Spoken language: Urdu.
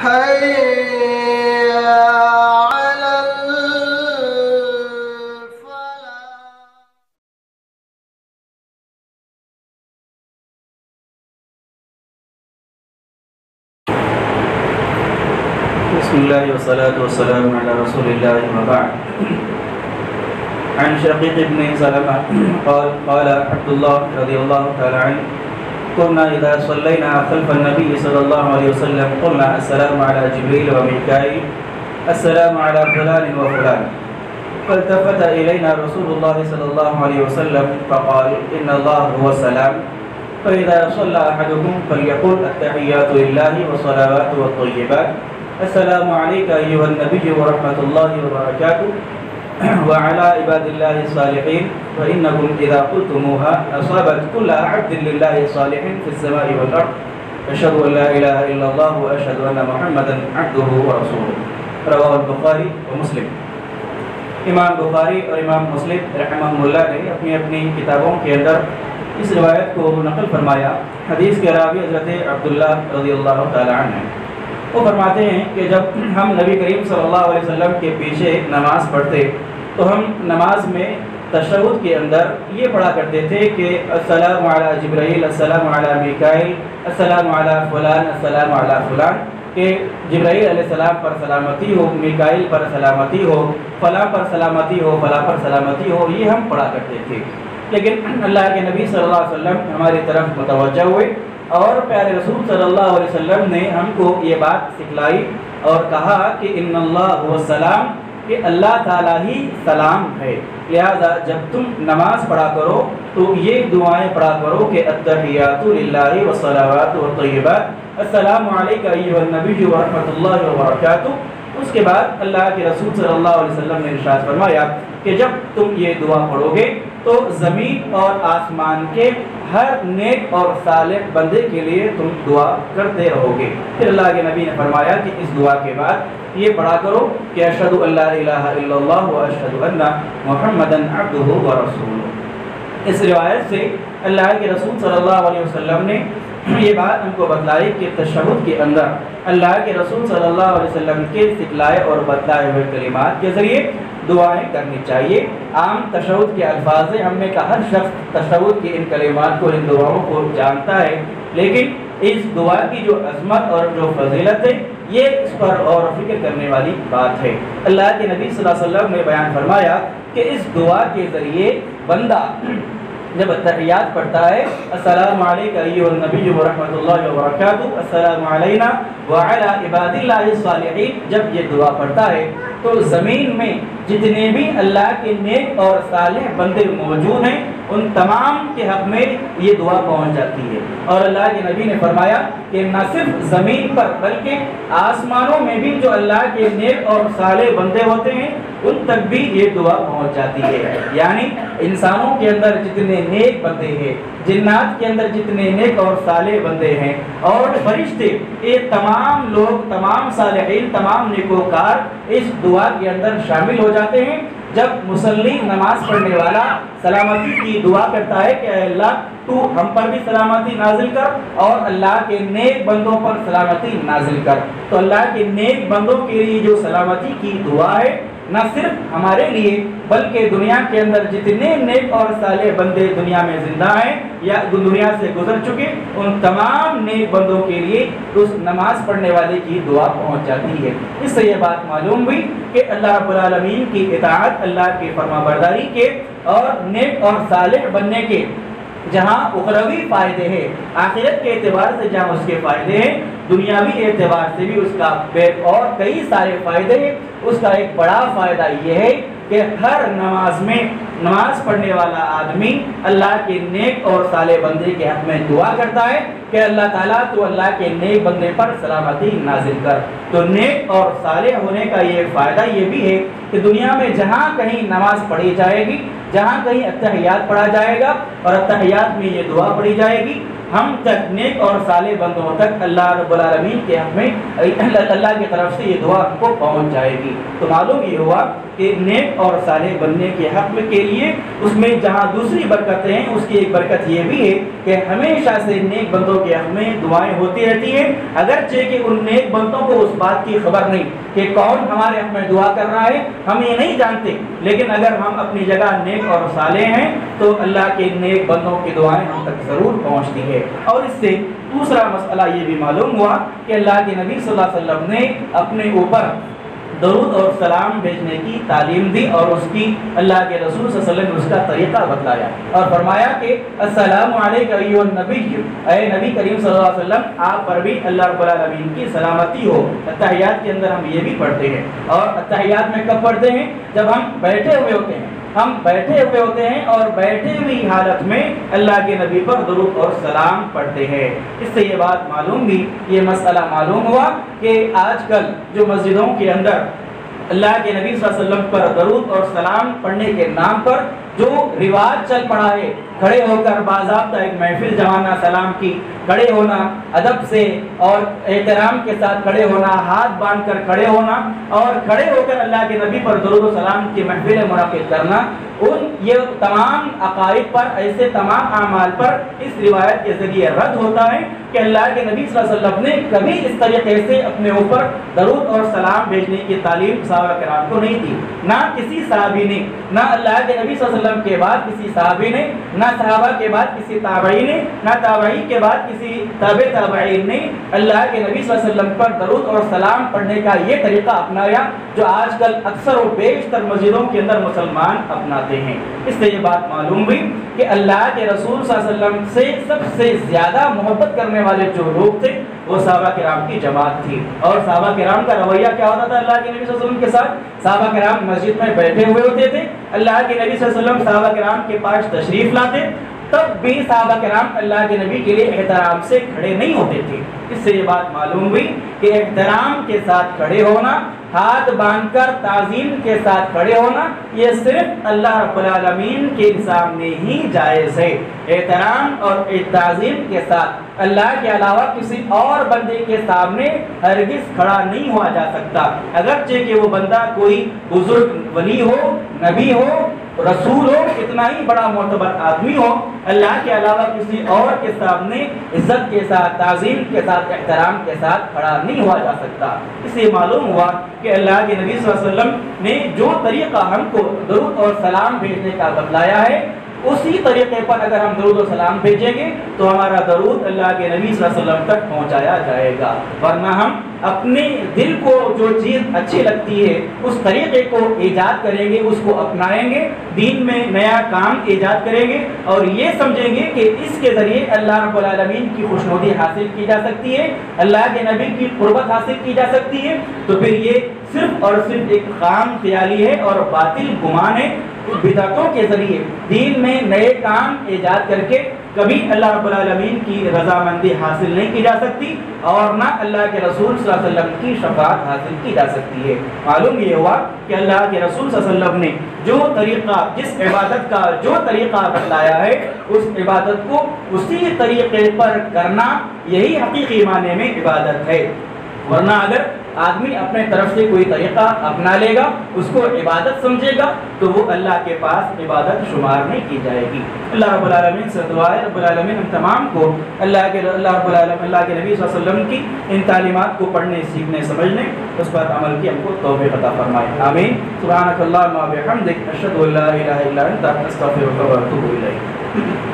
حي على بسم الله والصلاة والسلام على رسول الله وبعد. عن شقيق بن سلمة قال عبد الله رضي الله تعالى عنه: كنا إذا صلينا خلف النبي صلى الله عليه وسلم قلنا السلام على جبريل وميكائيل السلام على فلان وفلان. فالتفت إلينا رسول الله صلى الله عليه وسلم فقال: إن الله هو السلام، فإذا صلى أحدكم فليقل التحيات لله والصلوات والطيبات السلام عليك أيها النبي ورحمة الله وبركاته وعلى عباد الله الصالحين، فإنكم إذا قلتموها أصابت كل عبد لله صالح في السماء والأرض، أشهد أن لا إله إلا الله وأشهد أن محمدا عبده ورسوله. رواه البخاری و مسلم. امام بخاری اور امام مسلم رحمہ اللہ نے اپنی اپنی کتابوں کے اندر اس روایت کو نقل فرمایا. حدیث کے راوی حضرت عبداللہ رضی اللہ تعالی عنہ ہیں. وہ فرماتے ہیں کہ جب ہم نبی کریم صلی اللہ علیہ وسلم کے پیچھے نماز پڑھتے تو ہم نماز میں تشہد کے اندر یہ پڑھا کرتے تھے کہ السلام علی جبرائیل، السلام علی میکائیل، السلام علی فلان، السلام علی فلان، کہ جبرائیل علیہ السلام پر سلامتی ہو، میکائیل پر سلامتی ہو، فلاں پر سلامتی ہو، فلاں پر سلامتی ہو. یہ ہم پڑھا کرتے تھے. لیکن اللہ کے نبی صلی اللہ علیہ وسلم ہماری طرف متوجہ ہوئے اور پیارے رسول صلی اللہ علیہ وسلم نے ہم کو یہ بات سکھلائی اور کہا کہ ان اللہ هو السلام، کہ اللہ تعالیٰ ہی سلام ہے. لہذا جب تم نماز پڑھا کرو تو یہ دعائیں پڑھا کرو کہ التحیات للہ والصلوات والطیبات السلام علیک ایھا النبی ورحمۃ اللہ وبرکاتہ. اس کے بعد اللہ کے رسول صلی اللہ علیہ وسلم نے ارشاد فرمایا کہ جب تم یہ دعا پڑھو گے تو زمین اور آسمان کے ہر نیک اور صالح بندے کے لیے تم دعا کرتے رہو گے. پھر اللہ کے نبی نے فرمایا کہ اس دعا کے بعد یہ پڑھا کرو کہ اشہد ان لا الہ الا اللہ و اشہد ان محمدا عبدہ و رسولہ. اس روایت سے اللہ کے رسول صلی اللہ علیہ وسلم نے یہ بات ہم کو بتلائی کہ تشہد کے اندر اللہ کے رسول صلی اللہ علیہ وسلم کے سکھلائے اور بتلائے ہوئے کلمات کے ذریعے دعائیں کرنی چاہیے. عام تشہد کے الفاظ ہیں، ہم نے کہا ہر شخص تشہد کے ان کلمات کو، ان دعاؤں کو جانتا ہے، لیکن اس دعا کی جو عظمت اور جو فضیلت ہے یہ اس پر اور فکر کرنے والی بات ہے. اللہ کے نبی صلی اللہ علیہ وسلم نے بیان فرمایا کہ اس دعا کے ذریعے بندہ جب تحیات پڑھتا ہے السلام علیک ایھا النبی ورحمۃ اللہ وبرکاتہ السلام علینا وعلی عباد اللہ الصالحین، جب یہ دعا پڑھتا ہے تو زمین میں جتنے بھی اللہ کے نیک اور صالح بندے موجود ہیں ان تمام کے حق میں یہ دعا پہنچ جاتی ہے. اور اللہ کے نبی نے فرمایا کہ نہ صرف زمین پر بلکہ آسمانوں میں بھی جو اللہ کے نیک اور صالح بندے ہوتے ہیں ان تک بھی یہ دعا پہنچ جاتی ہے. یعنی انسانوں کے اندر جتنے نیک بندے ہیں، جنات کے اندر جتنے نیک اور صالح بندے ہیں، اور فرشتے، یہ تمام لوگ، تمام صالحین، تمام نیکوکار اس دعا کے اندر شامل ہو جاتے ہیں. جب مصلی نماز پڑھنے والا سلامتی کی دعا کرتا ہے کہ اے اللہ تو ہم پر بھی سلامتی نازل کر اور اللہ کے نیک بندوں پر سلامتی نازل کر، تو اللہ کے نیک بندوں کے لیے جو سلامتی کی دعا ہے نہ صرف ہمارے لیے بلکہ دنیا کے اندر جتنے نیک اور صالح بندے دنیا میں زندہ ہیں یا دنیا سے گزر چکے ان تمام نیک بندوں کے لیے اس نماز پڑھنے والے کی دعا پہنچ جاتی ہے. اس سے یہ بات معلوم ہوئی کہ اللہ رب العالمین کی اطاعت، اللہ کی فرما برداری کے اور نیک اور صالح بننے کے جہاں اخروی فائدے ہیں، آخرت کے اعتبار سے جہاں اس کے فائدے ہیں، دنیاوی اعتبار سے بھی اس کا اور کئی سارے فائدے ہیں. اس کا ایک بڑا فائدہ یہ ہے کہ ہر نماز میں نماز پڑھنے والا آدمی اللہ کے نیک اور صالح بندے کے حق میں دعا کرتا ہے کہ اللہ تعالیٰ تو اللہ کے نیک بندے پر سلامتی نازل کر. تو نیک اور صالح ہونے کا یہ فائدہ یہ بھی ہے کہ دنیا میں جہاں کہیں نماز پڑھی جائے گی، جہاں کہیں التحیات پڑھا جائے گا اور التحیات میں یہ دعا پڑھی جائے گی، ہم تک نیک اور صالح بندوں تک اللہ رب العالمین کے حق میں اللہ کی طرف سے یہ دعا ہم کو پہنچ جائے گی. تو معلوم یہ ہوا کہ کہ نیک اور صالح بننے کے حق کے لیے اس میں جہاں دوسری برکتیں ہیں اس کی ایک برکت یہ بھی ہے کہ ہمیشہ سے نیک بندوں کے حق میں دعائیں ہوتی رہتی ہیں، اگرچہ کہ ان نیک بندوں کو اس بات کی خبر نہیں کہ کون ہمارے حق میں دعا کر رہا ہے، ہم یہ نہیں جانتے، لیکن اگر ہم اپنی جگہ نیک اور صالح ہیں تو اللہ کے نیک بندوں کی دعائیں ہم تک ضرور پہنچتی ہے۔ اور اس سے دوسرا مسئلہ یہ بھی معلوم ہوا کہ اللہ کے نبی صلی اللہ علیہ وسلم نے اپنے اوپر درود اور سلام بھیجنے کی تعلیم دی، اور اس کی اللہ کے رسول صلی اللہ علیہ وسلم نے اس کا طریقہ بتلایا اور فرمایا کہ السلام علیک ایھا النبی، اے نبی کریم صلی اللہ علیہ وسلم آپ پر بھی اللہ رب العالمین کی سلامتی ہو۔ اتحیات کے اندر ہم یہ بھی پڑھتے ہیں، اور اتحیات میں کب پڑھتے ہیں؟ جب ہم بیٹھے ہوئے ہوتے ہیں، ہم بیٹھے ہوئے ہوتے ہیں اور بیٹھے ہوئی حالت میں اللہ کے نبی پر درود اور سلام پڑھتے ہیں۔ اس سے یہ بات معلوم بھی، یہ مسئلہ معلوم ہوا کہ آج کل جو مسجدوں کے اندر اللہ کے نبی صلی اللہ علیہ وسلم پر درود اور سلام پڑھنے کے نام پر جو رواج چل پڑا ہے، کھڑے ہو کر باضابطہ ایک محفل جمانا سلام کی، کھڑے ہونا ادب سے اور احترام کے ساتھ کھڑے ہونا، ہاتھ باندھ کر کھڑے ہونا اور کھڑے ہو کر اللہ کے نبی پر درود و سلام کی محفلیں منعقد کرنا، یہ تمام عقائد پر، ایسے تمام اعمال پر اس روایت کے ذریعے رد ہوتا ہے کہ اللہ کے نبی صلی اللہ علیہ وسلم نے کبھی اس طریقے سے اپنے اوپر درود اور سلام بھیجنے کی تعلیم صحابہ کرام کو نہیں دی، نہ کسی صحابی نے، نہ اللہ کے نبی صلی اللہ علیہ وسلم کے بعد کسی صحابی نے، نہ صحابہ کے بعد کسی تابعی نے، نہ تابعی کے بعد کسی تابع تابعین نے اللہ کے نبی صلی اللہ علیہ وسلم پر درود اور سلام پڑھنے کا یہ طریقہ اپنایا جو آج کل اکثر و بیشتر مسجدوں کے اندر مسلمان اپناتے ہیں۔ اس سے یہ بات معلوم ہوئی کہ اللہ کے رسول صلی اللہ علیہ وسلم سے سب سے زیادہ محبت کرنے والے جو لوگ تھے وہ صحابہ کرام کی جماعت تھی، اور صحابہ کرام کا رویہ کیا ہوتا تھا اللہ کے نبی صلی اللہ علیہ وسلم کے ساتھ؟ صحابہ کرام مسجد میں بیٹھے ہوئے ہوتے تھے، اللہ کے نبی صلی اللہ علیہ وسلم صحابہ کرام کے پاس تشریف لاتے، تب بھی صحابہ کرام اللہ کے نبی کے لیے احترام سے کھڑے نہیں ہوتے تھے۔ اس سے یہ بات معلوم ہوئی کہ احترام کے ساتھ کھڑے ہونا، ہاتھ باندھ کر تعظیم کے ساتھ کھڑے ہونا، یہ صرف اللہ رب العالمین کے سامنے ہی جائز ہے۔ احترام اور تعظیم کے ساتھ اللہ کے علاوہ کسی اور بندے کے سامنے ہرگز کھڑا نہیں ہوا جا سکتا، اگرچہ کہ وہ بندہ کوئی بزرگ ولی ہو، نبی ہو، رسول ہو، کتنا ہی بڑا معتبر آدمی ہو، اللہ کے علاوہ کسی اور کے سامنے عزت کے ساتھ، تعظیم کے ساتھ، احترام کے ساتھ کھڑا نہیں ہوا جا سکتا۔ اس سے معلوم ہوا کہ اللہ کے نبی صلی اللہ علیہ وسلم نے جو طریقہ ہم کو درود اور سلام بھیجنے کا بتلایا ہے، اسی طریقے پر اگر ہم درود و سلام بھیجیں گے تو ہمارا درود اللہ کے نبی صلی اللہ علیہ وسلم تک پہنچایا جائے گا، ورنہ ہم اپنے دل کو جو چیز اچھی لگتی ہے اس طریقے کو ایجاد کریں گے، اس کو اپنائیں گے، دین میں نیا کام ایجاد کریں گے اور یہ سمجھیں گے کہ اس کے ذریعے اللہ رب العالمین کی خوشنودی حاصل کی جا سکتی ہے، اللہ کے نبی کی قربت حاصل کی جا سکتی ہے، تو پھر یہ صرف اور صرف ایک خام خیالی ہے اور باطل گمان ہے۔ بدعتوں کے ذریعے دین میں نئے کام ایجاد کر کے کبھی اللہ رب العالمین کی رضامندی حاصل نہیں کی جا سکتی اور نہ اللہ کے رسول صلی اللہ علیہ وسلم کی شفاعت حاصل کی جا سکتی ہے۔ معلوم یہ ہوا کہ اللہ کے رسول صلی اللہ علیہ وسلم نے جو طریقہ، جس عبادت کا جو طریقہ بتلایا ہے، اس عبادت کو اسی طریقے پر کرنا یہی حقیقی معنی میں عبادت ہے، ورنہ اگر آدمی اپنے طرف سے کوئی طریقہ اپنا لے گا، اس کو عبادت سمجھے گا، تو وہ اللہ کے پاس عبادت شمار نہیں کی جائے گی۔ اللہ رب العالمین سے دعا ہے رب العالمین ہم تمام کو اللہ کے نبی صلی اللہ علیہ وسلم کی ان تعلیمات کو پڑھنے، سیکھنے، سمجھنے، اس پر عمل کی ہم کو توفیق عطا فرمائے، آمین۔ سبحانک اللہم و بحمدک، اشہد ان لا الہ الا انت، استغفرک و اتوب الیک۔